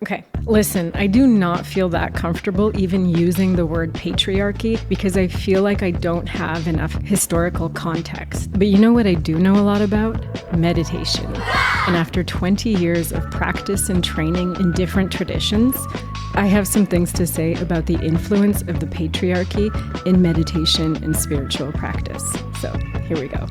Okay, listen, I do not feel that comfortable even using the word patriarchy because I feel like I don't have enough historical context. But you know what I do know a lot about? Meditation. And after 20 years of practice and training in different traditions, I have some things to say about the influence of the patriarchy in meditation and spiritual practice. So here we go.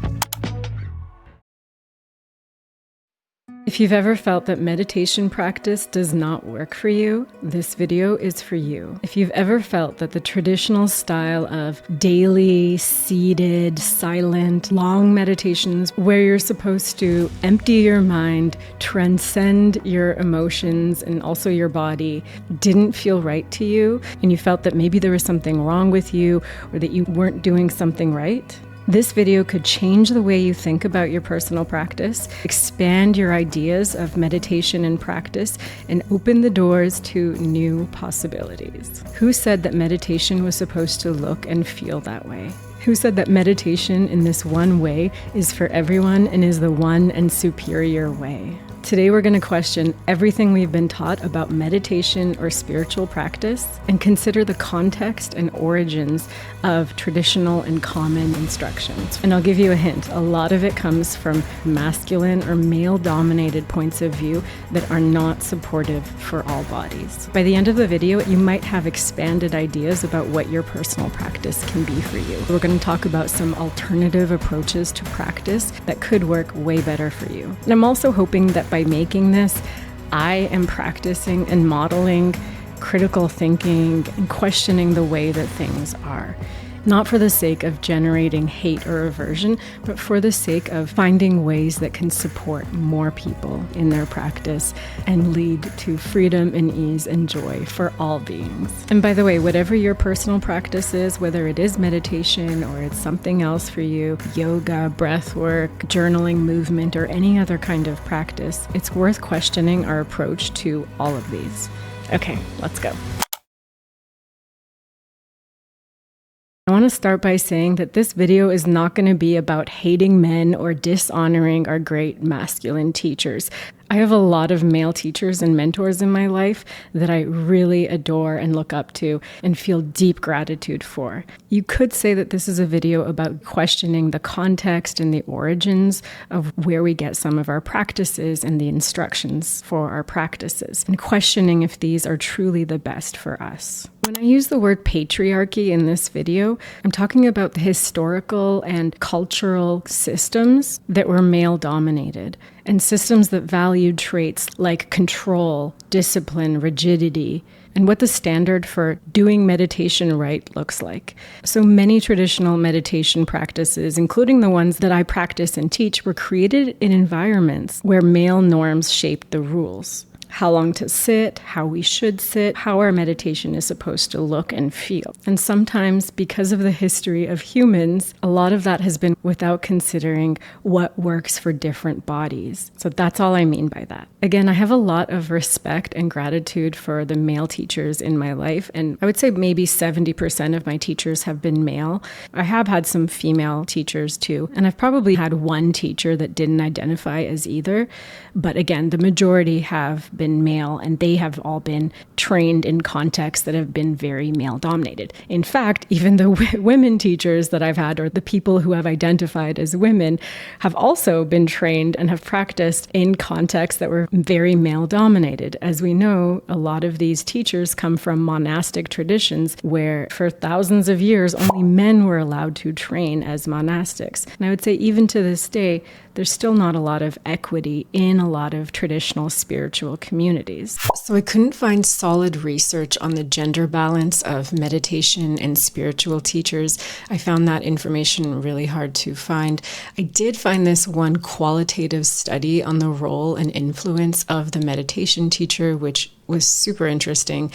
If you've ever felt that meditation practice does not work for you, this video is for you. If you've ever felt that the traditional style of daily, seated, silent, long meditations where you're supposed to empty your mind, transcend your emotions and also your body didn't feel right to you, and you felt that maybe there was something wrong with you or that you weren't doing something right, this video could change the way you think about your personal practice, expand your ideas of meditation and practice, and open the doors to new possibilities. Who said that meditation was supposed to look and feel that way? Who said that meditation in this one way is for everyone and is the one and superior way? Today we're going to question everything we've been taught about meditation or spiritual practice and consider the context and origins of traditional and common instructions. And I'll give you a hint, a lot of it comes from masculine or male-dominated points of view that are not supportive for all bodies. By the end of the video, you might have expanded ideas about what your personal practice can be for you. We're going to talk about some alternative approaches to practice that could work way better for you. And I'm also hoping that by making this, I am practicing and modeling critical thinking and questioning the way that things are. Not for the sake of generating hate or aversion, but for the sake of finding ways that can support more people in their practice and lead to freedom and ease and joy for all beings. And by the way, whatever your personal practice is, whether it is meditation or it's something else for you, yoga, breath work, journaling, movement, or any other kind of practice, it's worth questioning our approach to all of these. Okay, let's go. I want to start by saying that this video is not going to be about hating men or dishonoring our great masculine teachers. I have a lot of male teachers and mentors in my life that I really adore and look up to and feel deep gratitude for. You could say that this is a video about questioning the context and the origins of where we get some of our practices and the instructions for our practices, and questioning if these are truly the best for us. When I use the word patriarchy in this video, I'm talking about the historical and cultural systems that were male-dominated, and systems that valued traits like control, discipline, rigidity, and what the standard for doing meditation right looks like. So many traditional meditation practices, including the ones that I practice and teach, were created in environments where male norms shaped the rules. How long to sit, how we should sit, how our meditation is supposed to look and feel. And sometimes, because of the history of humans, a lot of that has been without considering what works for different bodies. So that's all I mean by that. Again, I have a lot of respect and gratitude for the male teachers in my life, and I would say maybe 70% of my teachers have been male. I have had some female teachers too, and I've probably had one teacher that didn't identify as either. But again, the majority have been male, and they have all been trained in contexts that have been very male dominated. In fact, even the women teachers that I've had, or the people who have identified as women, have also been trained and have practiced in contexts that were very male dominated. As we know, a lot of these teachers come from monastic traditions where for thousands of years only men were allowed to train as monastics. And I would say even to this day, there's still not a lot of equity in a lot of traditional spiritual communities. So I couldn't find solid research on the gender balance of meditation and spiritual teachers. I found that information really hard to find. I did find this one qualitative study on the role and influence of the meditation teacher, which was super interesting.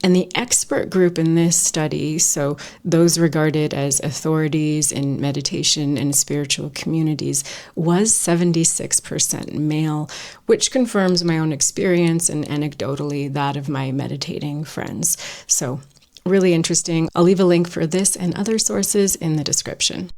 And the expert group in this study, so those regarded as authorities in meditation and spiritual communities, was 76% male, which confirms my own experience and anecdotally that of my meditating friends. So really interesting. I'll leave a link for this and other sources in the description.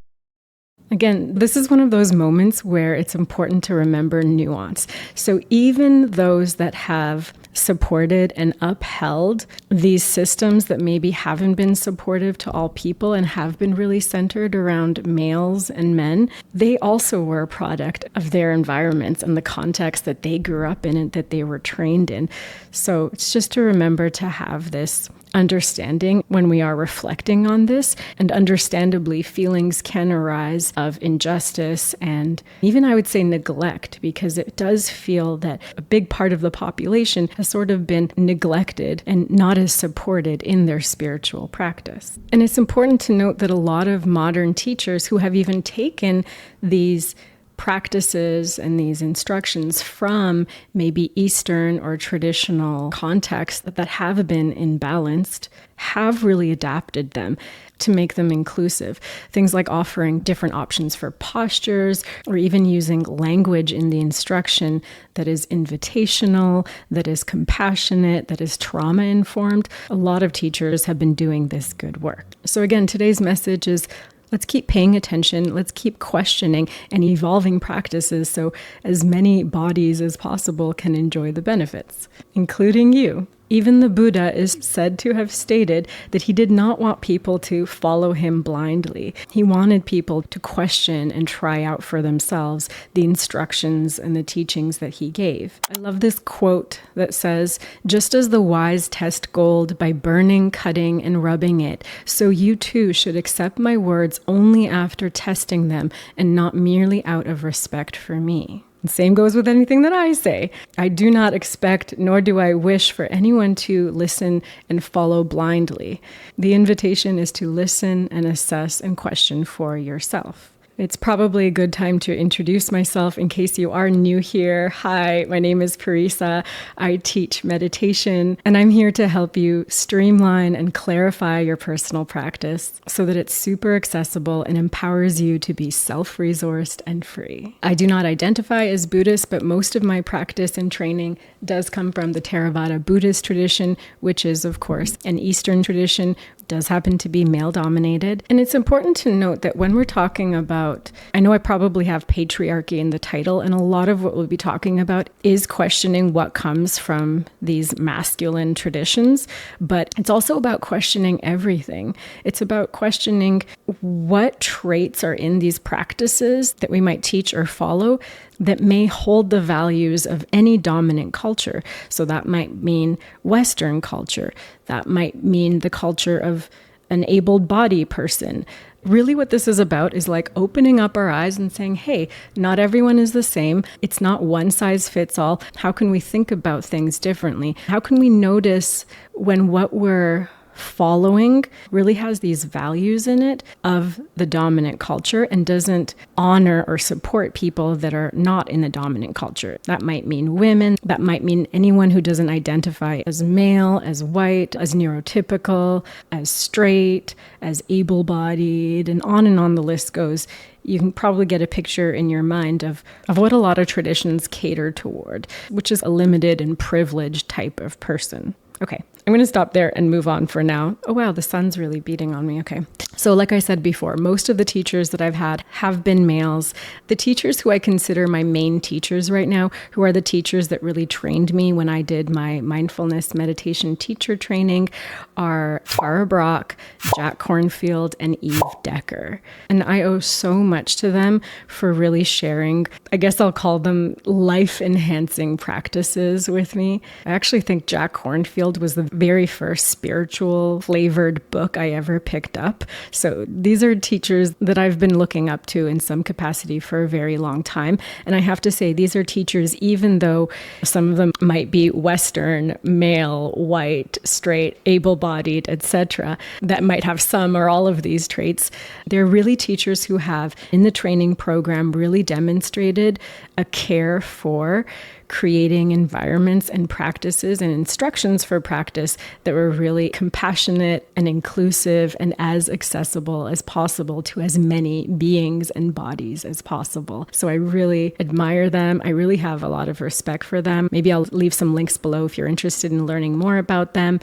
Again, this is one of those moments where it's important to remember nuance. So even those that have supported and upheld these systems that maybe haven't been supportive to all people and have been really centered around males and men, they also were a product of their environments and the context that they grew up in and that they were trained in. So it's just to remember to have this understanding when we are reflecting on this. And understandably, feelings can arise of injustice and even, I would say, neglect, because it does feel that a big part of the population has sort of been neglected and not as supported in their spiritual practice. And it's important to note that a lot of modern teachers who have even taken these practices and these instructions from maybe Eastern or traditional contexts that have been imbalanced have really adapted them to make them inclusive. Things like offering different options for postures, or even using language in the instruction that is invitational, that is compassionate, that is trauma-informed. A lot of teachers have been doing this good work. So again, today's message is, let's keep paying attention. Let's keep questioning and evolving practices so as many bodies as possible can enjoy the benefits, including you. Even the Buddha is said to have stated that he did not want people to follow him blindly. He wanted people to question and try out for themselves the instructions and the teachings that he gave. I love this quote that says, "Just as the wise test gold by burning, cutting, and rubbing it, so you too should accept my words only after testing them and not merely out of respect for me." The same goes with anything that I say. I do not expect, nor do I wish for anyone to listen and follow blindly. The invitation is to listen and assess and question for yourself. It's probably a good time to introduce myself in case you are new here. Hi, my name is Parisa. I teach meditation, and I'm here to help you streamline and clarify your personal practice so that it's super accessible and empowers you to be self-resourced and free. I do not identify as Buddhist, but most of my practice and training does come from the Theravada Buddhist tradition, which is, of course, an Eastern tradition, does happen to be male-dominated. And it's important to note that when we're talking about, I know I probably have patriarchy in the title, and a lot of what we'll be talking about is questioning what comes from these masculine traditions, but it's also about questioning everything. It's about questioning what traits are in these practices that we might teach or follow that may hold the values of any dominant culture. So that might mean Western culture. That might mean the culture of an able-bodied person. Really what this is about is like opening up our eyes and saying, hey, not everyone is the same. It's not one size fits all. How can we think about things differently? How can we notice when what we're following really has these values in it of the dominant culture and doesn't honor or support people that are not in the dominant culture? That might mean women. That might mean anyone who doesn't identify as male, as white, as neurotypical, as straight, as able-bodied, and on the list goes. You can probably get a picture in your mind of what a lot of traditions cater toward, which is a limited and privileged type of person. Okay, I'm going to stop there and move on for now. Oh wow, the sun's really beating on me. Okay. So like I said before, most of the teachers that I've had have been males. The teachers who I consider my main teachers right now, who are the teachers that really trained me when I did my mindfulness meditation teacher training, are Farah Brock, Jack Kornfield, and Eve Decker. And I owe so much to them for really sharing, I guess I'll call them life-enhancing practices with me. I actually think Jack Kornfield was the very first spiritual flavored book I ever picked up. So these are teachers that I've been looking up to in some capacity for a very long time. And I have to say, these are teachers, even though some of them might be Western, male, white, straight, able-bodied, etc., that might have some or all of these traits. They're really teachers who have, in the training program, really demonstrated a care for creating environments and practices and instructions for practice that were really compassionate and inclusive and as accessible as possible to as many beings and bodies as possible. So I really admire them. I really have a lot of respect for them. Maybe I'll leave some links below if you're interested in learning more about them.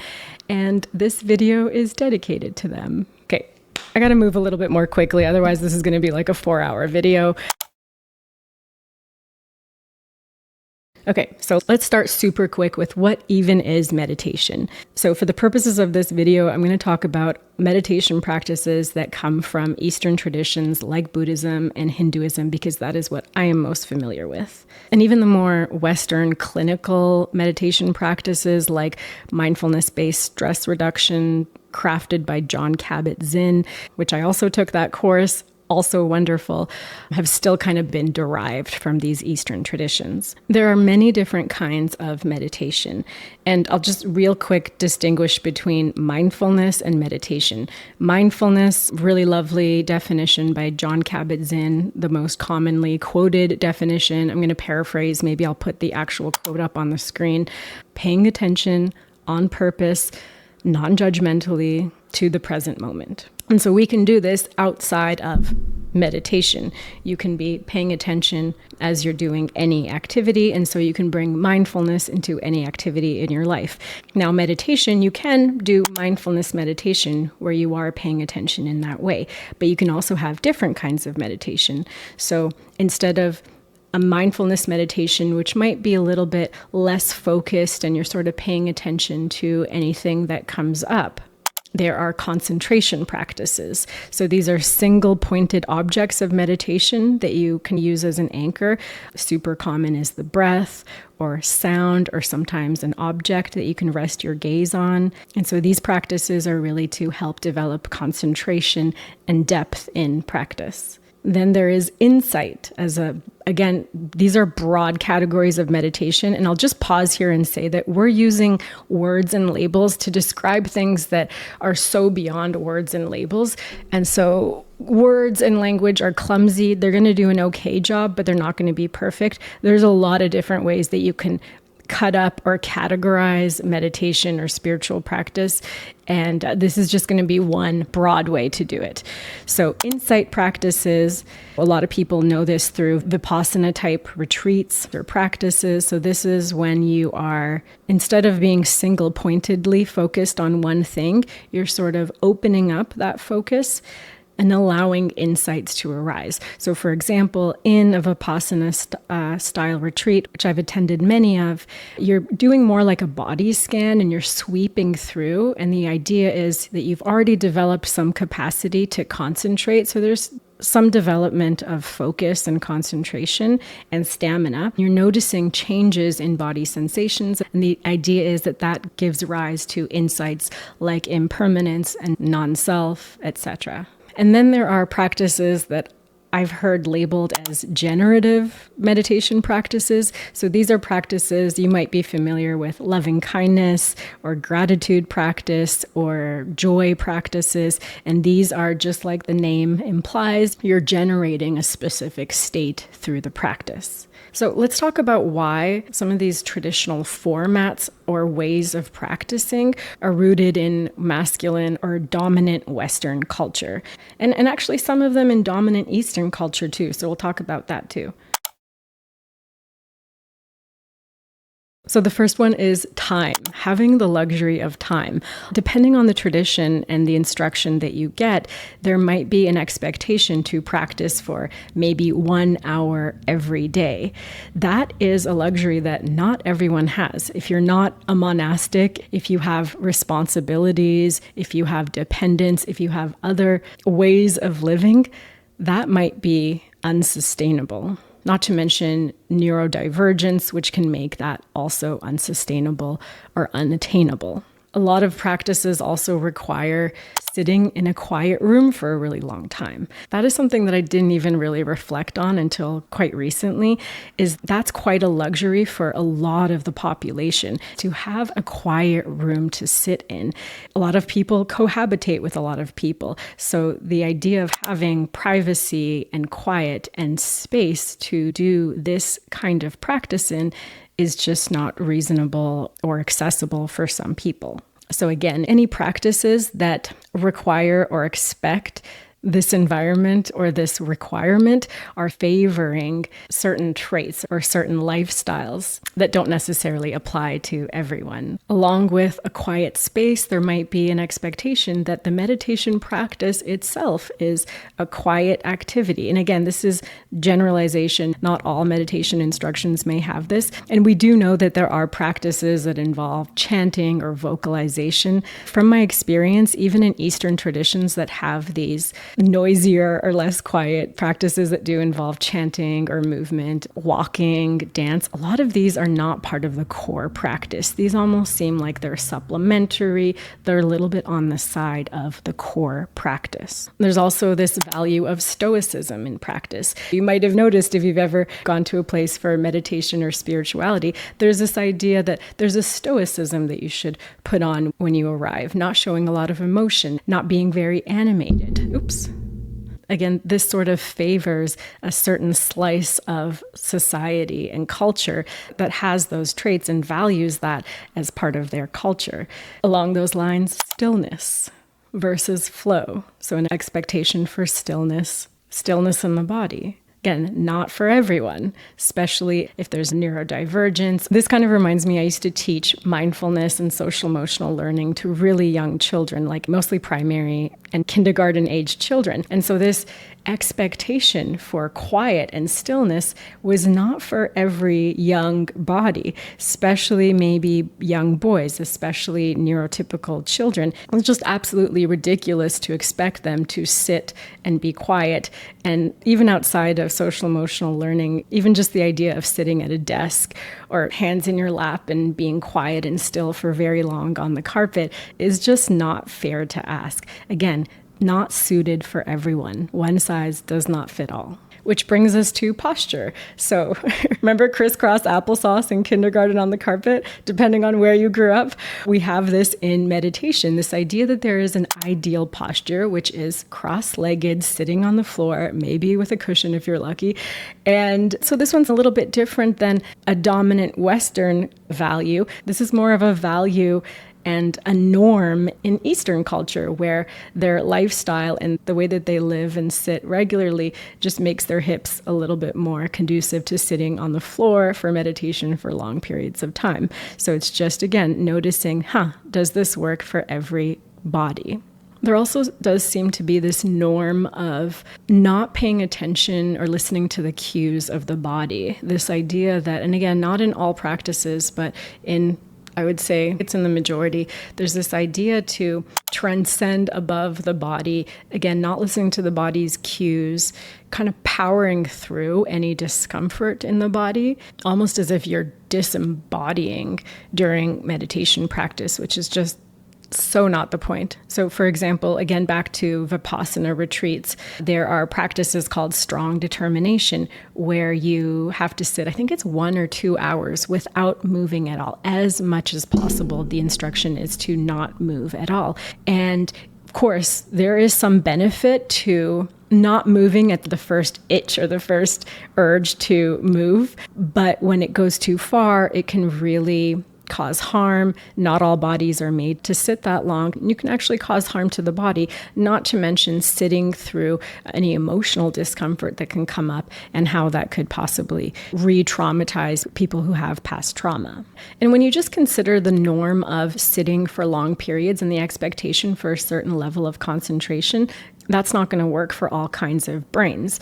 And this video is dedicated to them. Okay. I got to move a little bit more quickly. Otherwise, this is going to be like a 4-hour video. Okay, so let's start super quick with what even is meditation. So for the purposes of this video, I'm going to talk about meditation practices that come from Eastern traditions like Buddhism and Hinduism, because that is what I am most familiar with. And even the more Western clinical meditation practices like mindfulness-based stress reduction, crafted by Jon Kabat-Zinn, which I also took that course, also wonderful, have still kind of been derived from these Eastern traditions. There are many different kinds of meditation, and I'll just real quick distinguish between mindfulness and meditation. Mindfulness, really lovely definition by Jon Kabat-Zinn, the most commonly quoted definition. I'm going to paraphrase, maybe I'll put the actual quote up on the screen. Paying attention on purpose, non-judgmentally, to the present moment. And so we can do this outside of meditation. You can be paying attention as you're doing any activity, and so you can bring mindfulness into any activity in your life. Now, meditation, you can do mindfulness meditation where you are paying attention in that way, but you can also have different kinds of meditation. So instead of a mindfulness meditation, which might be a little bit less focused and you're sort of paying attention to anything that comes up, there are concentration practices. So these are single pointed objects of meditation that you can use as an anchor. Super common is the breath or sound, or sometimes an object that you can rest your gaze on. And so these practices are really to help develop concentration and depth in practice. Then there is insight again, these are broad categories of meditation. And I'll just pause here and say that we're using words and labels to describe things that are so beyond words and labels. And so words and language are clumsy. They're going to do an okay job, but they're not going to be perfect. There's a lot of different ways that you can cut up or categorize meditation or spiritual practice. And this is just going to be one broad way to do it. So insight practices, a lot of people know this through Vipassana type retreats or practices. So this is when you are, instead of being single pointedly focused on one thing, you're sort of opening up that focus and allowing insights to arise. So for example, in a Vipassana style retreat, which I've attended many of, you're doing more like a body scan and you're sweeping through. And the idea is that you've already developed some capacity to concentrate. So there's some development of focus and concentration and stamina. You're noticing changes in body sensations. And the idea is that that gives rise to insights like impermanence and non-self, etc. And then there are practices that I've heard labeled as generative meditation practices. So these are practices you might be familiar with: loving kindness or gratitude practice or joy practices. And these are, just like the name implies, you're generating a specific state through the practice. So let's talk about why some of these traditional formats or ways of practicing are rooted in masculine or dominant Western culture. And actually some of them in dominant Eastern culture too. So we'll talk about that too. So the first one is time, having the luxury of time. Depending on the tradition and the instruction that you get, there might be an expectation to practice for maybe 1 hour every day. That is a luxury that not everyone has. If you're not a monastic, if you have responsibilities, if you have dependents, if you have other ways of living, that might be unsustainable. Not to mention neurodivergence, which can make that also unsustainable or unattainable. A lot of practices also require sitting in a quiet room for a really long time. That is something that I didn't even really reflect on until quite recently, is that's quite a luxury for a lot of the population, to have a quiet room to sit in. A lot of people cohabitate with a lot of people. So the idea of having privacy and quiet and space to do this kind of practice in is just not reasonable or accessible for some people. So again, any practices that require or expect this environment or this requirement are favoring certain traits or certain lifestyles that don't necessarily apply to everyone. Along with a quiet space, there might be an expectation that the meditation practice itself is a quiet activity. And again, this is generalization. Not all meditation instructions may have this. And we do know that there are practices that involve chanting or vocalization. From my experience, even in Eastern traditions that have these noisier or less quiet practices that do involve chanting or movement, walking, dance, a lot of these are not part of the core practice. These almost seem like they're supplementary. They're a little bit on the side of the core practice. There's also this value of stoicism in practice. You might have noticed if you've ever gone to a place for meditation or spirituality, there's this idea that there's a stoicism that you should put on when you arrive, not showing a lot of emotion, not being very animated. Oops. Again, this sort of favors a certain slice of society and culture that has those traits and values that as part of their culture. Along those lines, stillness versus flow. So an expectation for stillness in the body. Again, not for everyone, especially if there's neurodivergence. This kind of reminds me, I used to teach mindfulness and social emotional learning to really young children, like mostly primary and kindergarten age children. And so this expectation for quiet and stillness was not for every young body, especially maybe young boys, especially neurotypical children. It's just absolutely ridiculous to expect them to sit and be quiet. And even outside of social emotional learning, even just the idea of sitting at a desk or hands in your lap and being quiet and still for very long on the carpet is just not fair to ask. Again, not suited for everyone. One size does not fit all. Which brings us to posture. So remember crisscross applesauce in kindergarten on the carpet? Depending on where you grew up, we have this in meditation, this idea that there is an ideal posture, which is cross-legged, sitting on the floor, maybe with a cushion if you're lucky. And so this one's a little bit different than a dominant Western value. This is more of a value and a norm in Eastern culture where their lifestyle and the way that they live and sit regularly just makes their hips a little bit more conducive to sitting on the floor for meditation for long periods of time. So it's just, again, noticing, does this work for every body? There also does seem to be this norm of not paying attention or listening to the cues of the body. This idea that, and again, not in all practices, but I would say it's in the majority. There's this idea to transcend above the body, again, not listening to the body's cues, kind of powering through any discomfort in the body, almost as if you're disembodying during meditation practice, which is just so not the point. So for example, again, back to Vipassana retreats, there are practices called strong determination where you have to sit, I think it's 1 or 2 hours without moving at all. As much as possible, the instruction is to not move at all. And of course, there is some benefit to not moving at the first itch or the first urge to move. But when it goes too far, it can really cause harm. Not all bodies are made to sit that long. You can actually cause harm to the body, not to mention sitting through any emotional discomfort that can come up and how that could possibly re-traumatize people who have past trauma. And when you just consider the norm of sitting for long periods and the expectation for a certain level of concentration, that's not going to work for all kinds of brains.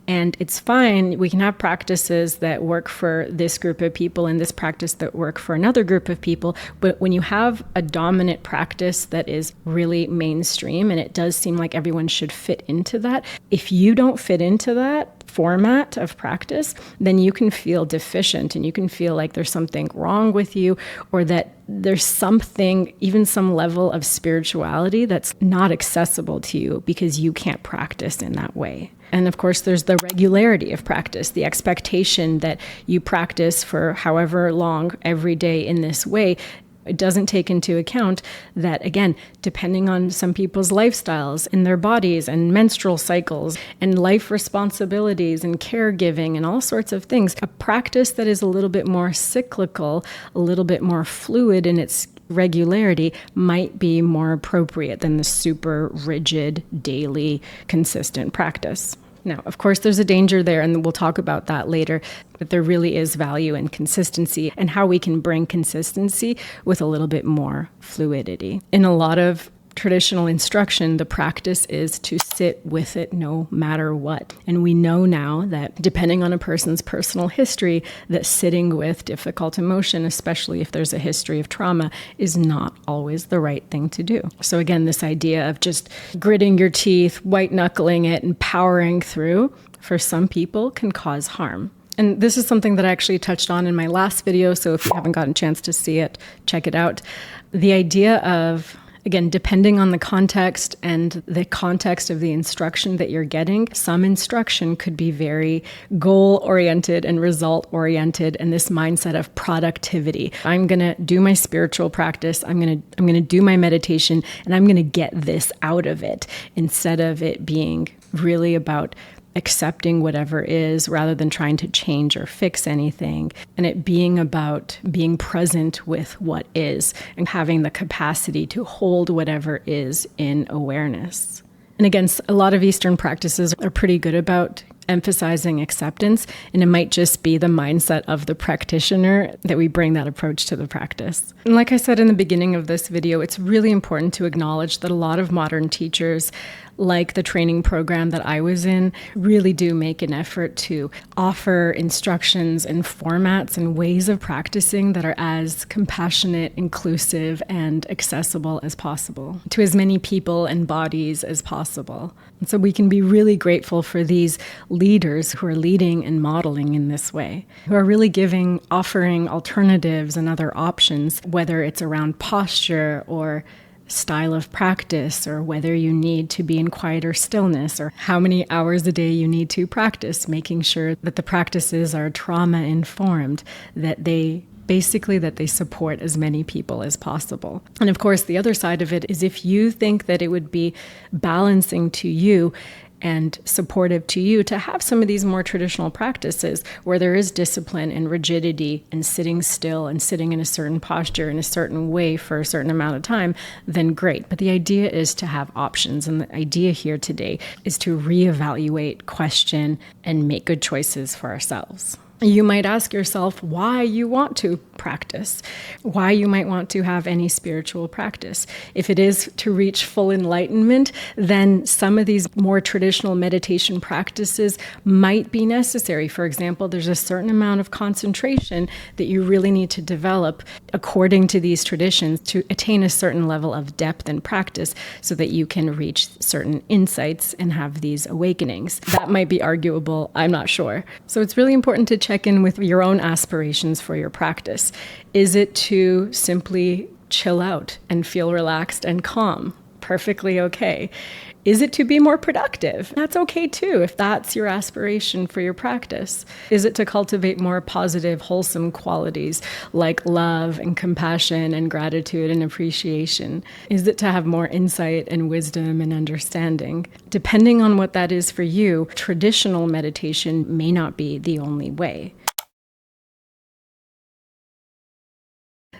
And it's fine. We can have practices that work for this group of people and this practice that work for another group of people. But when you have a dominant practice that is really mainstream, and it does seem like everyone should fit into that, if you don't fit into that format of practice, then you can feel deficient and you can feel like there's something wrong with you, or that there's something, even some level of spirituality that's not accessible to you because you can't practice in that way. And of course, there's the regularity of practice, the expectation that you practice for however long every day in this way. It doesn't take into account that, again, depending on some people's lifestyles and their bodies and menstrual cycles and life responsibilities and caregiving and all sorts of things, a practice that is a little bit more cyclical, a little bit more fluid in its regularity might be more appropriate than the super rigid, daily, consistent practice. Now, of course, there's a danger there, and we'll talk about that later, but there really is value in consistency and how we can bring consistency with a little bit more fluidity. In a lot of traditional instruction, the practice is to sit with it no matter what. And we know now that depending on a person's personal history, that sitting with difficult emotion, especially if there's a history of trauma, is not always the right thing to do. So again, this idea of just gritting your teeth, white knuckling it, and powering through, for some people can cause harm. And this is something that I actually touched on in my last video, so if you haven't gotten a chance to see it, check it out. The idea of, again, depending on the context and the context of the instruction that you're getting, some instruction could be very goal-oriented and result-oriented, and this mindset of productivity. I'm going to do my spiritual practice, I'm going to do my meditation, and I'm going to get this out of it, instead of it being really about accepting whatever is rather than trying to change or fix anything, and it being about being present with what is and having the capacity to hold whatever is in awareness. And again, a lot of Eastern practices are pretty good about emphasizing acceptance, and it might just be the mindset of the practitioner that we bring that approach to the practice. And like I said in the beginning of this video, it's really important to acknowledge that a lot of modern teachers, like the training program that I was in, really do make an effort to offer instructions and formats and ways of practicing that are as compassionate, inclusive, and accessible as possible to as many people and bodies as possible. And so we can be really grateful for these leaders who are leading and modeling in this way, who are really offering alternatives and other options, whether it's around posture or style of practice, or whether you need to be in quieter stillness, or how many hours a day you need to practice, making sure that the practices are trauma informed, that they support as many people as possible. And of course, the other side of it is, if you think that it would be balancing to you and supportive to you to have some of these more traditional practices where there is discipline and rigidity and sitting still and sitting in a certain posture in a certain way for a certain amount of time, then great. But the idea is to have options. And the idea here today is to reevaluate, question, and make good choices for ourselves. You might ask yourself why you want to practice, why you might want to have any spiritual practice. If it is to reach full enlightenment, then some of these more traditional meditation practices might be necessary. For example, there's a certain amount of concentration that you really need to develop according to these traditions to attain a certain level of depth and practice so that you can reach certain insights and have these awakenings. That might be arguable, I'm not sure. So it's really important to check in with your own aspirations for your practice. Is it to simply chill out and feel relaxed and calm? Perfectly okay. Is it to be more productive? That's okay too, if that's your aspiration for your practice. Is it to cultivate more positive, wholesome qualities like love and compassion and gratitude and appreciation? Is it to have more insight and wisdom and understanding? Depending on what that is for you, traditional meditation may not be the only way.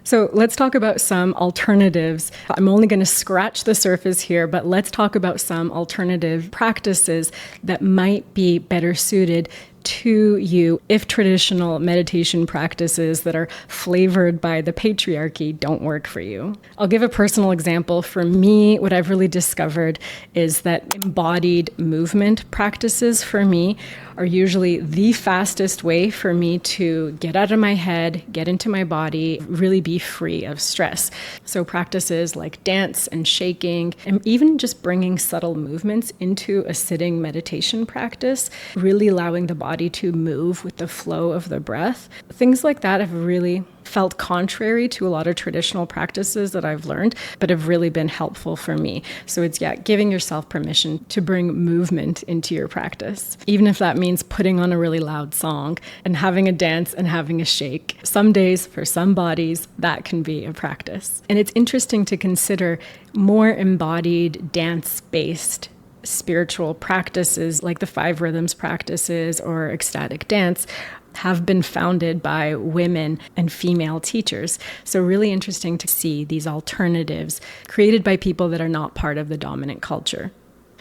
So let's talk about some alternatives. I'm only going to scratch the surface here, but let's talk about some alternative practices that might be better suited to you if traditional meditation practices that are flavored by the patriarchy don't work for you. I'll give a personal example. For me, what I've really discovered is that embodied movement practices for me are usually the fastest way for me to get out of my head, get into my body, really be free of stress. So practices like dance and shaking, and even just bringing subtle movements into a sitting meditation practice, really allowing the body to move with the flow of the breath. Things like that have really felt contrary to a lot of traditional practices that I've learned, but have really been helpful for me. So it's, giving yourself permission to bring movement into your practice, even if that means putting on a really loud song and having a dance and having a shake. Some days, for some bodies, that can be a practice. And it's interesting to consider more embodied, dance-based spiritual practices like the 5 rhythms practices or ecstatic dance have been founded by women and female teachers. So really interesting to see these alternatives created by people that are not part of the dominant culture.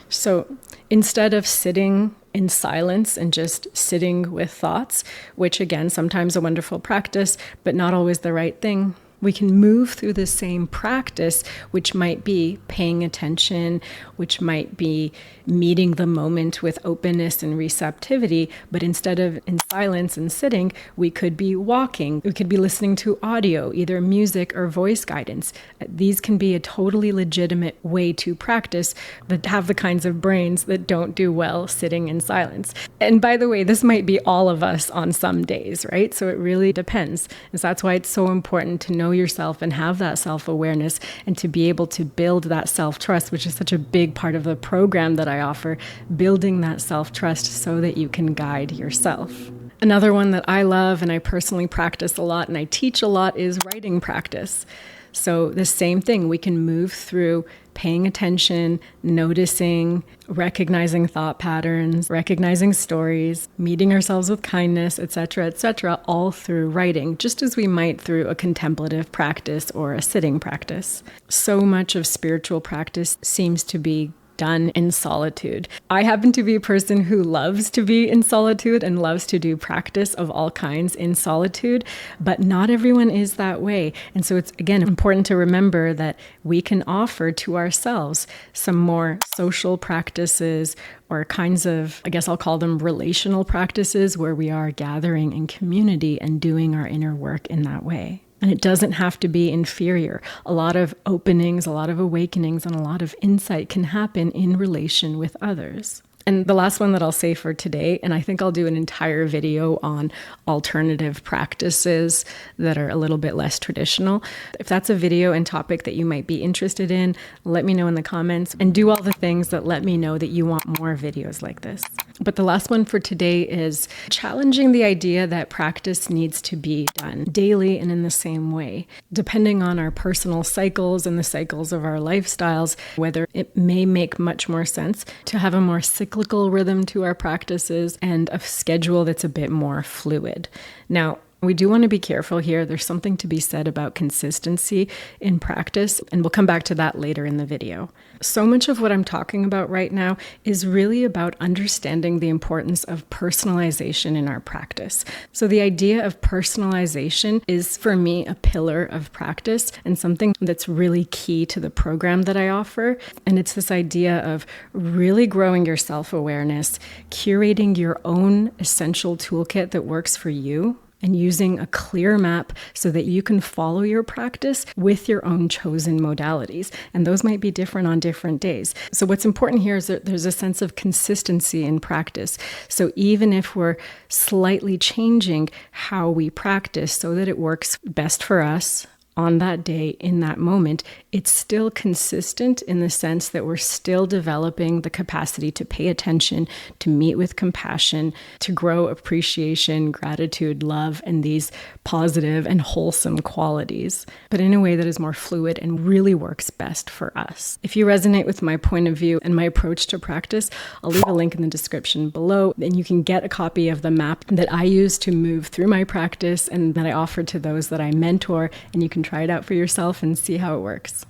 So instead of sitting in silence and just sitting with thoughts, which again, sometimes a wonderful practice, but not always the right thing, we can move through the same practice, which might be paying attention, which might be meeting the moment with openness and receptivity. But instead of in silence and sitting, we could be walking. We could be listening to audio, either music or voice guidance. These can be a totally legitimate way to practice, but have the kinds of brains that don't do well sitting in silence. And by the way, this might be all of us on some days, right? So it really depends. And so that's why it's so important to know yourself and have that self-awareness and to be able to build that self-trust, which is such a big part of the program that I offer, building that self-trust so that you can guide yourself. Another one that I love and I personally practice a lot and I teach a lot is writing practice. So the same thing, we can move through paying attention, noticing, recognizing thought patterns, recognizing stories, meeting ourselves with kindness, etc., all through writing, just as we might through a contemplative practice or a sitting practice. So much of spiritual practice seems to be done in solitude. I happen to be a person who loves to be in solitude and loves to do practice of all kinds in solitude, but not everyone is that way. And so it's, again, important to remember that we can offer to ourselves some more social practices or kinds of, I guess I'll call them relational practices, where we are gathering in community and doing our inner work in that way. And it doesn't have to be inferior. A lot of openings, a lot of awakenings, and a lot of insight can happen in relation with others. And the last one that I'll say for today, and I think I'll do an entire video on alternative practices that are a little bit less traditional. If that's a video and topic that you might be interested in, let me know in the comments and do all the things that let me know that you want more videos like this. But the last one for today is challenging the idea that practice needs to be done daily and in the same way. Depending on our personal cycles and the cycles of our lifestyles, whether it may make much more sense to have a more cyclical rhythm to our practices and a schedule that's a bit more fluid. Now, we do want to be careful here. There's something to be said about consistency in practice, and we'll come back to that later in the video. So much of what I'm talking about right now is really about understanding the importance of personalization in our practice. So the idea of personalization is, for me, a pillar of practice and something that's really key to the program that I offer. And it's this idea of really growing your self-awareness, curating your own essential toolkit that works for you, and using a clear map so that you can follow your practice with your own chosen modalities. And those might be different on different days. So what's important here is that there's a sense of consistency in practice. So even if we're slightly changing how we practice so that it works best for us on that day, in that moment, it's still consistent in the sense that we're still developing the capacity to pay attention, to meet with compassion, to grow appreciation, gratitude, love, and these positive and wholesome qualities, but in a way that is more fluid and really works best for us. If you resonate with my point of view and my approach to practice, I'll leave a link in the description below, and you can get a copy of the map that I use to move through my practice and that I offer to those that I mentor, and you can try it out for yourself and see how it works.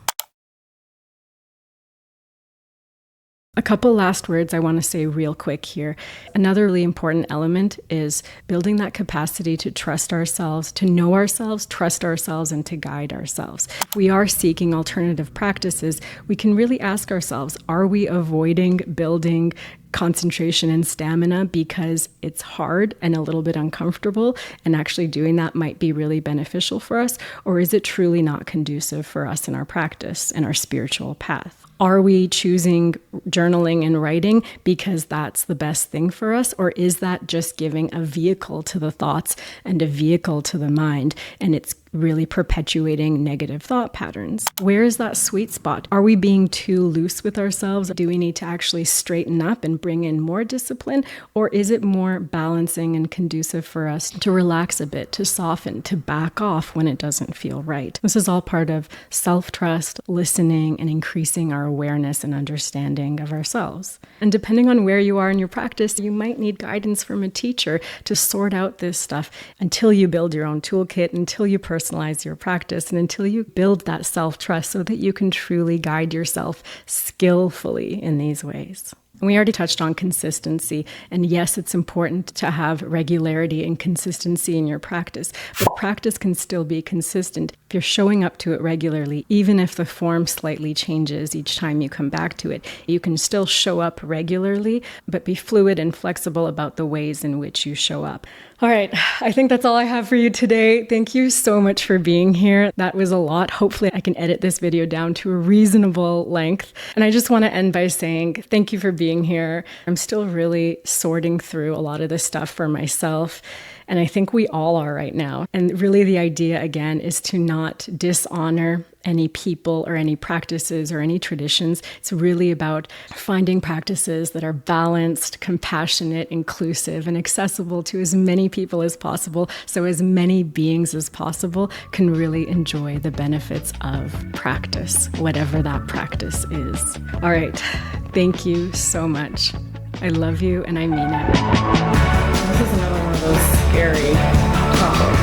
A couple last words I want to say real quick here. Another really important element is building that capacity to trust ourselves, to know ourselves, trust ourselves, and to guide ourselves. If we are seeking alternative practices, we can really ask ourselves, are we avoiding building concentration and stamina because it's hard and a little bit uncomfortable, and actually doing that might be really beneficial for us? Or is it truly not conducive for us in our practice and our spiritual path? Are we choosing journaling and writing because that's the best thing for us? Or is that just giving a vehicle to the thoughts and a vehicle to the mind? And it's really perpetuating negative thought patterns. Where is that sweet spot? Are we being too loose with ourselves? Do we need to actually straighten up and bring in more discipline? Or is it more balancing and conducive for us to relax a bit, to soften, to back off when it doesn't feel right? This is all part of self-trust, listening, and increasing our awareness and understanding of ourselves. And depending on where you are in your practice, you might need guidance from a teacher to sort out this stuff until you build your own toolkit, until you personalize your practice, and until you build that self-trust so that you can truly guide yourself skillfully in these ways. We already touched on consistency, and yes, it's important to have regularity and consistency in your practice, but practice can still be consistent if you're showing up to it regularly, even if the form slightly changes each time you come back to it. You can still show up regularly, but be fluid and flexible about the ways in which you show up. All right, I think that's all I have for you today. Thank you so much for being here. That was a lot. Hopefully I can edit this video down to a reasonable length. And I just want to end by saying thank you for being here. I'm still really sorting through a lot of this stuff for myself. And I think we all are right now. And really the idea, again, is to not dishonor any people or any practices or any traditions. It's really about finding practices that are balanced, compassionate, inclusive, and accessible to as many people as possible, so as many beings as possible can really enjoy the benefits of practice, whatever that practice is. All right. Thank you so much. I love you and I mean it. This is another one of those scary topics.